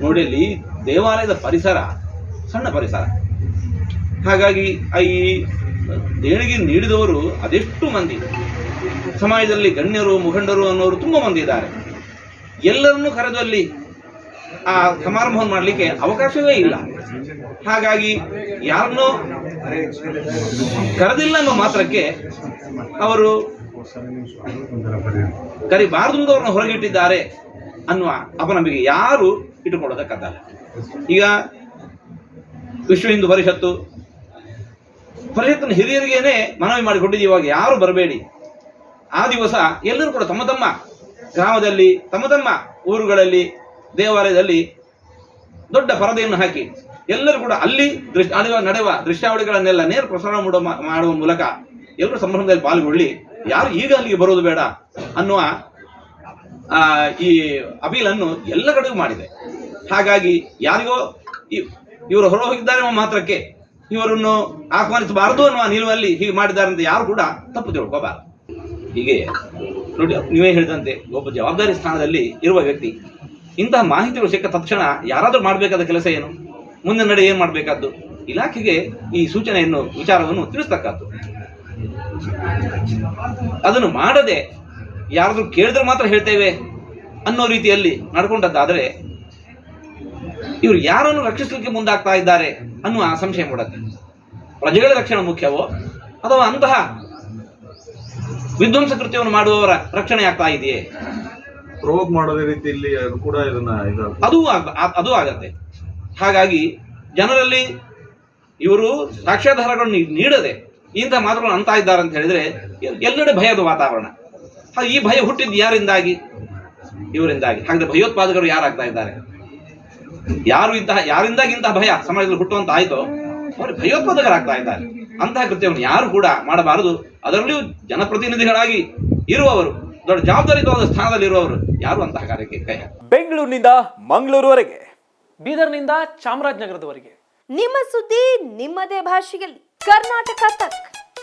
ನೋಡಿ ಅಲ್ಲಿ ದೇವಾಲಯದ ಪರಿಸರ ಸಣ್ಣ ಪರಿಸರ. ಹಾಗಾಗಿ ಈ ದೇಣಿಗೆ ನೀಡಿದವರು ಅದೆಷ್ಟು ಮಂದಿ, ಸಮಾಜದಲ್ಲಿ ಗಣ್ಯರು ಮುಖಂಡರು ಅನ್ನೋರು ತುಂಬ ಮಂದಿ ಇದ್ದಾರೆ. ಎಲ್ಲರನ್ನೂ ಕರೆದು ಅಲ್ಲಿ ಆ ಸಮಾರಂಭವನ್ನು ಮಾಡಲಿಕ್ಕೆ ಅವಕಾಶವೇ ಇಲ್ಲ. ಹಾಗಾಗಿ ಯಾರನ್ನೋ ಕರೆದಿಲ್ಲ ಅನ್ನೋ ಮಾತ್ರಕ್ಕೆ ಅವರು ಕರಿಬಾರದು ಅವ್ರನ್ನ ಹೊರಗಿಟ್ಟಿದ್ದಾರೆ ಅನ್ನುವ ಅಪನಂಬಿಕೆ ಯಾರು ಇಟ್ಟುಕೊಳ್ಳೋದಕ್ಕಲ್ಲ. ಈಗ ವಿಶ್ವ ಹಿಂದೂ ಪರಿಷತ್ತಿನ ಹಿರಿಯರಿಗೇನೆ ಮನವಿ ಮಾಡಿಕೊಂಡಿದ್ದೀವಿ, ಇವಾಗ ಯಾರು ಬರಬೇಡಿ. ಆ ದಿವಸ ಎಲ್ಲರೂ ಕೂಡ ತಮ್ಮ ತಮ್ಮ ಗ್ರಾಮದಲ್ಲಿ ತಮ್ಮ ತಮ್ಮ ಊರುಗಳಲ್ಲಿ ದೇವಾಲಯದಲ್ಲಿ ದೊಡ್ಡ ಪರದೆಯನ್ನು ಹಾಕಿ ಎಲ್ಲರೂ ಕೂಡ ಅಲ್ಲಿ ನಡೆಯುವ ದೃಶ್ಯಾವಳಿಗಳನ್ನೆಲ್ಲ ನೇರ ಪ್ರಸಾರ ಮಾಡುವ ಮೂಲಕ ಎಲ್ಲರೂ ಸಂಭ್ರಮದಲ್ಲಿ ಪಾಲ್ಗೊಳ್ಳಿ, ಯಾರು ಈಗ ಅಲ್ಲಿಗೆ ಬರೋದು ಬೇಡ ಅನ್ನುವ ಈ ಅಪೀಲನ್ನು ಎಲ್ಲ ಕಡೆಗೂ ಮಾಡಿದೆ. ಹಾಗಾಗಿ ಯಾರಿಗೋ ಇವರು ಹೊರ ಹೋಗಿದ್ದಾರೆ ಅನ್ನೋ ಮಾತ್ರಕ್ಕೆ ಇವರನ್ನು ಆಹ್ವಾನಿಸಬಾರದು ಅನ್ನುವ ನಿಲುವಲ್ಲಿ ಹೀಗೆ ಮಾಡಿದ್ದಾರೆ ಅಂತ ಯಾರು ಕೂಡ ತಪ್ಪು ತಿಳ್ಕೋಬಾರದು. ಹೀಗೆ ನೋಡಿ, ನೀವೇ ಹೇಳಿದಂತೆ ಒಬ್ಬ ಜವಾಬ್ದಾರಿ ಸ್ಥಾನದಲ್ಲಿ ಇರುವ ವ್ಯಕ್ತಿ ಇಂತಹ ಮಾಹಿತಿಗಳು ಸಿಕ್ಕ ತಕ್ಷಣ ಯಾರಾದರೂ ಮಾಡಬೇಕಾದ ಕೆಲಸ ಏನು, ಮುಂದೆ ನಡೆ ಏನು ಮಾಡಬೇಕಾದ್ದು, ಇಲಾಖೆಗೆ ಈ ವಿಚಾರವನ್ನು ತಿಳಿಸ್ತಕ್ಕದ್ದು. ಅದನ್ನು ಮಾಡದೆ ಯಾರಾದ್ರೂ ಕೇಳಿದ್ರೆ ಮಾತ್ರ ಹೇಳ್ತೇವೆ ಅನ್ನೋ ರೀತಿಯಲ್ಲಿ ನಡ್ಕೊಂಡದ್ದಾದರೆ ಇವರು ಯಾರನ್ನು ರಕ್ಷಿಸಲಿಕ್ಕೆ ಮುಂದಾಗ್ತಾ ಇದ್ದಾರೆ ಅನ್ನುವ ಸಂಶಯ ಮೂಡುತ್ತೆ. ಪ್ರಜೆಗಳ ರಕ್ಷಣೆ ಮುಖ್ಯವೋ ಅಥವಾ ಅಂತಹ ವಿಧ್ವಂಸ ಕೃತ್ಯವನ್ನು ಮಾಡುವವರ ರಕ್ಷಣೆ ಆಗ್ತಾ ಇದೆಯೇ? ಪ್ರವೋಕ್ ಮಾಡೋದೇ ರೀತಿಯಲ್ಲಿ ಕೂಡ ಅದು ಆಗತ್ತೆ. ಹಾಗಾಗಿ ಜನರಲ್ಲಿ ಇವರು ಸಾಕ್ಷ್ಯಾಧಾರಗಳನ್ನು ನೀಡದೆ ಇಂತಹ ಮಾತುಗಳನ್ನು ಅಂತ ಇದ್ದಾರೆ ಅಂತ ಹೇಳಿದ್ರೆ ಎಲ್ಲೆಡೆ ಭಯದ ವಾತಾವರಣ. ಈ ಭಯ ಹುಟ್ಟಿದ್ದು ಯಾರಿಂದಾಗಿ? ಇವರಿಂದಾಗಿ. ಹಾಗಾದ್ರೆ ಭಯೋತ್ಪಾದಕರು ಯಾರಾಗ್ತಾ ಇದ್ದಾರೆ? ಯಾರಿಂದಾಗಿ ಇಂತಹ ಭಯ ಸಮಾಜದಲ್ಲಿ ಹುಟ್ಟುವಂತ ಆಯ್ತೋ ಅವರು ಭಯೋತ್ಪಾದಕರಾಗ್ತಾ ಇದ್ದಾರೆ. ಅಂತಹ ಕೃತ್ಯವನ್ನು ಯಾರು ಕೂಡ ಮಾಡಬಾರದು. ಅದರಲ್ಲಿಯೂ ಜನಪ್ರತಿನಿಧಿಗಳಾಗಿ ಇರುವವರು, ದೊಡ್ಡ ಜವಾಬ್ದಾರಿಯುತವಾದ ಸ್ಥಾನದಲ್ಲಿರುವವರು ಯಾರು ಅಂತಹ ಕಾರ್ಯಕ್ಕೆ ಕೈ ಹಾಕಿ. ಬೆಂಗಳೂರಿನಿಂದ ಮಂಗಳೂರುವರೆಗೆ, ಬೀದರ್ನಿಂದ ಚಾಮರಾಜನಗರದವರೆಗೆ ನಿಮ್ಮ ಸುದ್ದಿ ನಿಮ್ಮದೇ ಭಾಷೆಯಲ್ಲಿ. ಕರ್ನಾಟಕ ತಕ್.